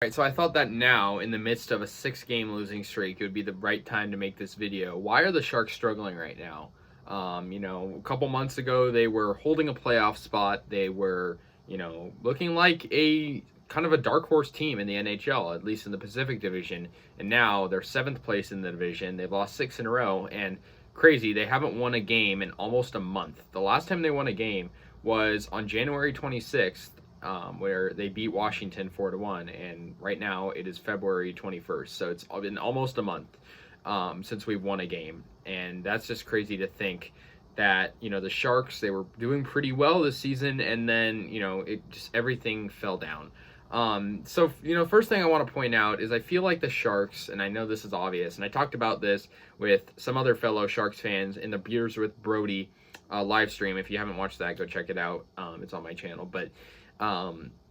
Alright, so I thought that now, in the midst of a 6-game losing streak, it would be the right time to make this video. Why are the Sharks struggling right now? A couple months ago, they were holding a playoff spot. They were, looking like a kind of a dark horse team in the NHL, at least in the Pacific Division. And now they're 7th place in the division. They've lost 6 in a row. And crazy, they haven't won a game in almost a month. The last time they won a game was on January 26th. Where they beat Washington 4-1, and right now it is February 21st, so it's been almost a month since we've won a game, and that's just crazy to think that the Sharks, they were doing pretty well this season, and then it just everything fell down. So first thing I want to point out is I feel like the Sharks, and I know this is obvious, and I talked about this with some other fellow Sharks fans in the Beers with Brody live stream. If you haven't watched that, go check it out. It's on my channel, but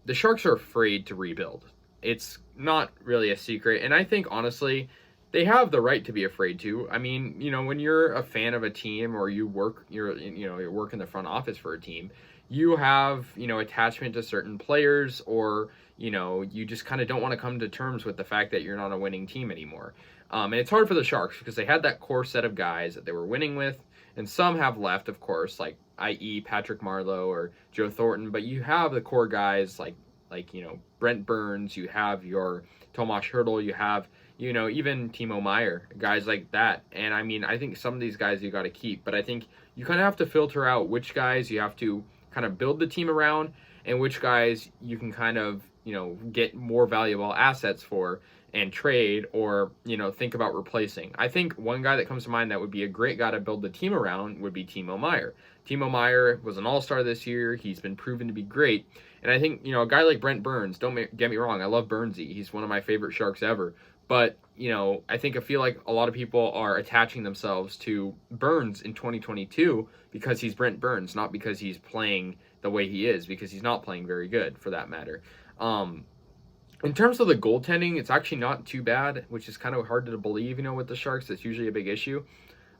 the Sharks are afraid to rebuild. It's not really a secret, and I think honestly they have the right to be afraid to. I mean, when you're a fan of a team or you work in the front office for a team, you have attachment to certain players, or you just kind of don't want to come to terms with the fact that you're not a winning team anymore. And it's hard for the Sharks because they had that core set of guys that they were winning with, and some have left, of course, like i.e. Patrick Marleau or Joe Thornton, but you have the core guys like Brent Burns, you have your Tomas Hertl, you have even Timo Meyer, guys like that. And I mean, I think some of these guys you got to keep, but I think you kind of have to filter out which guys you have to kind of build the team around and which guys you can kind of get more valuable assets for and trade, or think about replacing. I think one guy that comes to mind that would be a great guy to build the team around would be Timo Meyer. Timo Meyer was an all-star this year. He's been proven to be great. And I think a guy like Brent Burns, don't get me wrong, I love Burnsy. He's one of my favorite Sharks ever. But I feel like a lot of people are attaching themselves to Burns in 2022 because he's Brent Burns, not because he's playing the way he is, because he's not playing very good, for that matter. In terms of the goaltending, it's actually not too bad, which is kind of hard to believe, with the Sharks. That's usually a big issue.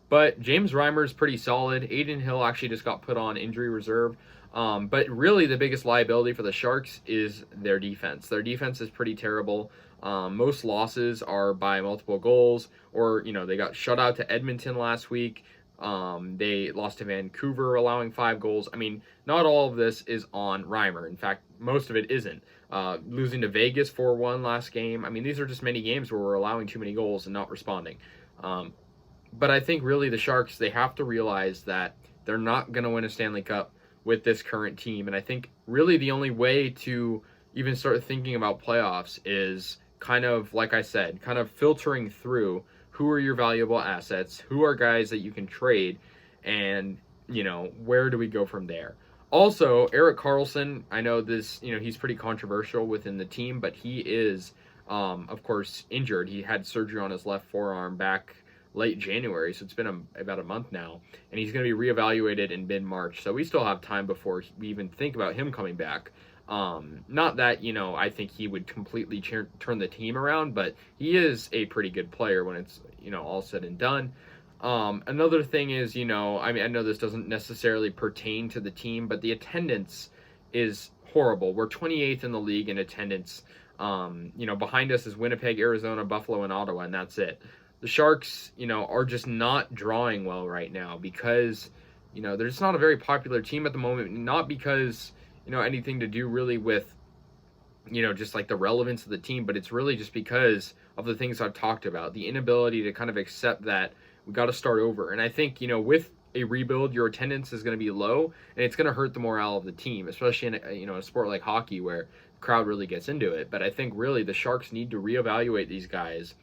But James Reimer is pretty solid. Adin Hill actually just got put on injury reserve. But really the biggest liability for the Sharks is their defense. Their defense is pretty terrible. Most losses are by multiple goals, or, they got shut out to Edmonton last week. They lost to Vancouver, allowing 5 goals. I mean, not all of this is on Reimer. In fact, most of it isn't. Losing to Vegas 4-1 last game. I mean, these are just many games where we're allowing too many goals and not responding. But I think really the Sharks, they have to realize that they're not going to win a Stanley Cup with this current team. And I think really the only way to even start thinking about playoffs is kind of, like I said, kind of filtering through who are your valuable assets, who are guys that you can trade, and, where do we go from there? Also, Erik Carlson, I know this, he's pretty controversial within the team, but he is, of course, injured. He had surgery on his left forearm back late January, so it's been about a month now, and he's going to be reevaluated in mid-March, so we still have time before we even think about him coming back. Not that, I think he would completely turn the team around, but he is a pretty good player when it's, all said and done. Another thing is, I know this doesn't necessarily pertain to the team, but the attendance is horrible. We're 28th in the league in attendance. Behind us is Winnipeg, Arizona, Buffalo, and Ottawa, and that's it. The Sharks, are just not drawing well right now because, they're just not a very popular team at the moment, not because, anything to do really with, just like the relevance of the team, but it's really just because of the things I've talked about, the inability to kind of accept that we got to start over. And I think, with a rebuild, your attendance is going to be low, and it's going to hurt the morale of the team, especially in a sport like hockey where the crowd really gets into it. But I think really the Sharks need to reevaluate these guys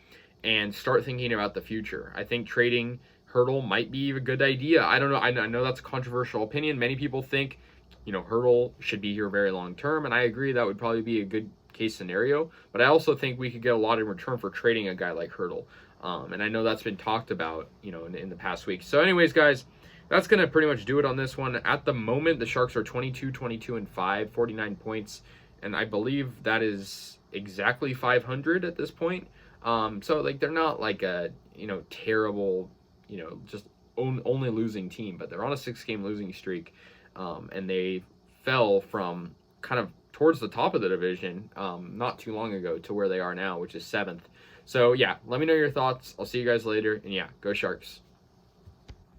and start thinking about the future. I think trading Hertl might be a good idea. I don't know. I know that's a controversial opinion. Many people think, Hertl should be here very long term, and I agree that would probably be a good case scenario. But I also think we could get a lot in return for trading a guy like Hertl. And I know that's been talked about, in the past week. So anyways, guys, that's going to pretty much do it on this one. At the moment, the Sharks are 22-22-5, 49 points. And I believe that is exactly 500 at this point. So, they're not like a, terrible, just only losing team. But they're on a 6-game losing streak. And they fell from kind of towards the top of the division not too long ago to where they are now, which is 7th. So yeah, let me know your thoughts. I'll see you guys later, and yeah, go Sharks.